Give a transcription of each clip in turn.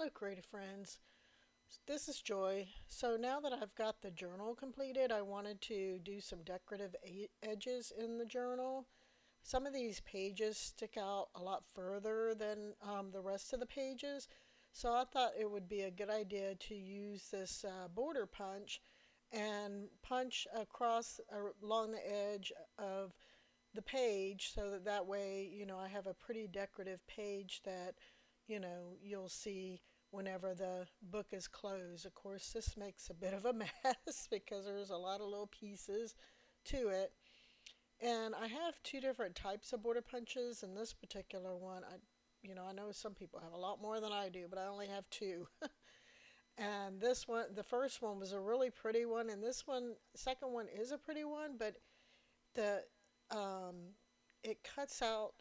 Hello, creative friends. This is Joy. So now that I've got the journal completed, I wanted to do some decorative edges in the journal. Some of these pages stick out a lot further than the rest of the pages, so I thought it would be a good idea to use this border punch and punch across along the edge of the page so that way, I have a pretty decorative page that, you'll see whenever the book is closed. Of course, this makes a bit of a mess because there's a lot of little pieces to it. And I have two different types of border punches, and this particular one, I know some people have a lot more than I do, but I only have two. And this one, the first one was a really pretty one, and this one, second one is a pretty one, but the it cuts out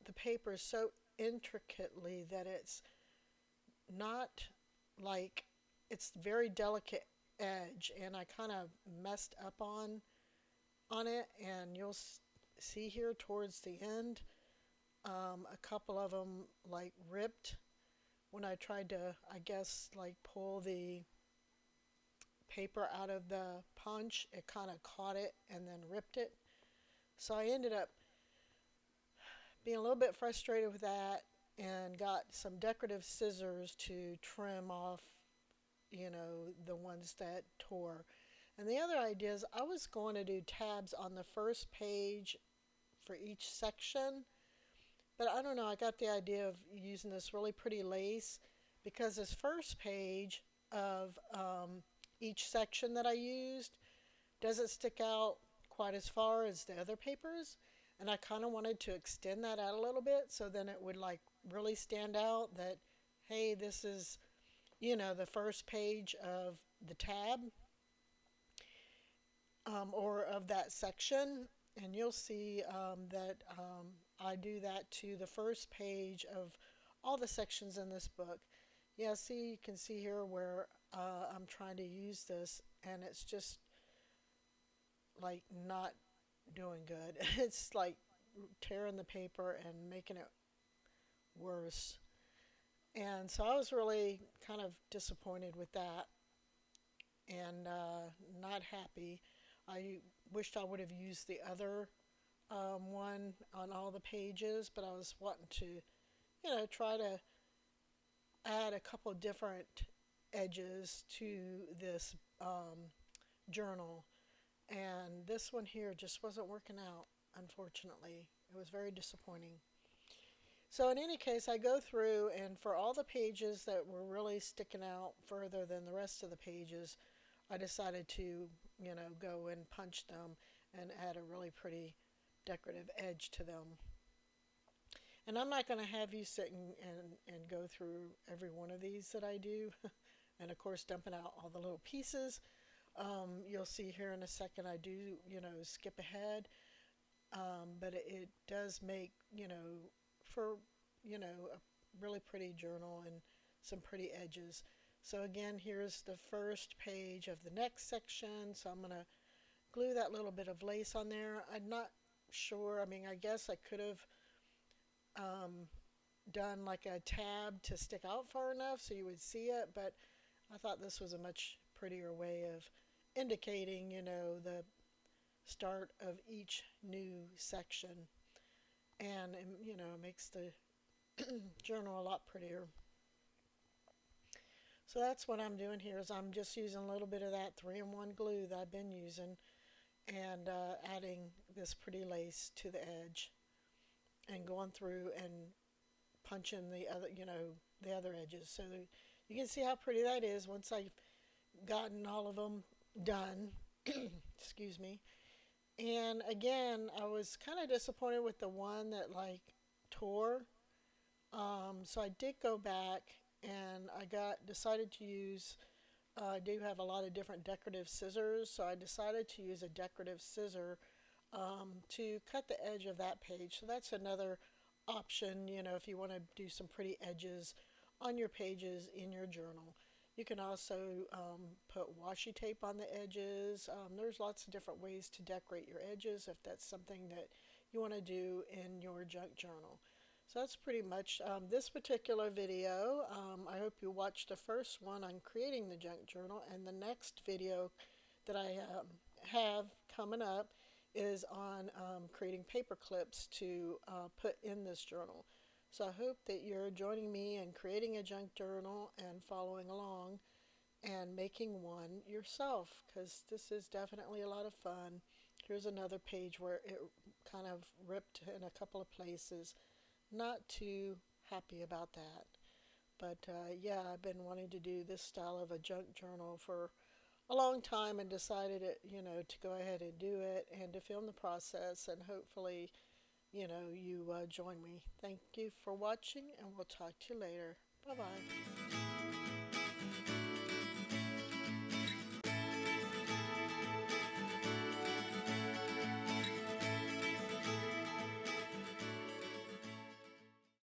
the paper so intricately that it's not like it's very delicate edge, and I kind of messed up on it, and you'll see here towards the end a couple of them like ripped when I tried to, I guess, like pull the paper out of the punch. It kind of caught it and then ripped it. So I ended up being a little bit frustrated with that and got some decorative scissors to trim off, the ones that tore. And the other idea is I was going to do tabs on the first page for each section, but I don't know, I got the idea of using this really pretty lace because this first page of each section that I used doesn't stick out quite as far as the other papers, and I kind of wanted to extend that out a little bit so then it would like really stand out that, hey, this is, the first page of the tab or of that section. And you'll see that I do that to the first page of all the sections in this book. Yeah, see, you can see here where I'm trying to use this, and it's just like not doing good. It's like tearing the paper and making it worse. And so I was really kind of disappointed with that and not happy. I wished I would have used the other one on all the pages, but I was wanting to, try to add a couple of different edges to this journal. And this one here just wasn't working out, unfortunately. It was very disappointing. So in any case, I go through, and for all the pages that were really sticking out further than the rest of the pages, I decided to, go and punch them and add a really pretty decorative edge to them. And I'm not going to have you sit and go through every one of these that I do. And of course, dumping out all the little pieces. You'll see here in a second I do, skip ahead. But it does make, for, a really pretty journal and some pretty edges. So again, here's the first page of the next section. So I'm going to glue that little bit of lace on there. I'm not sure. I mean, I guess I could have done like a tab to stick out far enough so you would see it, but I thought this was a much prettier way of indicating, the start of each new section. And, it makes the journal a lot prettier. So that's what I'm doing here is I'm just using a little bit of that 3-in-1 glue that I've been using and adding this pretty lace to the edge and going through and punching the other, the other edges. So you can see how pretty that is once I've gotten all of them done. Excuse me. And again, I was kind of disappointed with the one that like tore. So I did go back and I decided to use, I do have a lot of different decorative scissors, so I decided to use a decorative scissor to cut the edge of that page. So that's another option, if you want to do some pretty edges on your pages in your journal. You can also put washi tape on the edges. There's lots of different ways to decorate your edges if that's something that you want to do in your junk journal. So that's pretty much this particular video. I hope you watched the first one on creating the junk journal, and the next video that I have coming up is on creating paper clips to put in this journal. So I hope that you're joining me in creating a junk journal and following along and making one yourself, because this is definitely a lot of fun. Here's another page where it kind of ripped in a couple of places. Not too happy about that. But yeah, I've been wanting to do this style of a junk journal for a long time and decided to go ahead and do it and to film the process, and hopefully, you join me. Thank you for watching, and we'll talk to you later. Bye bye.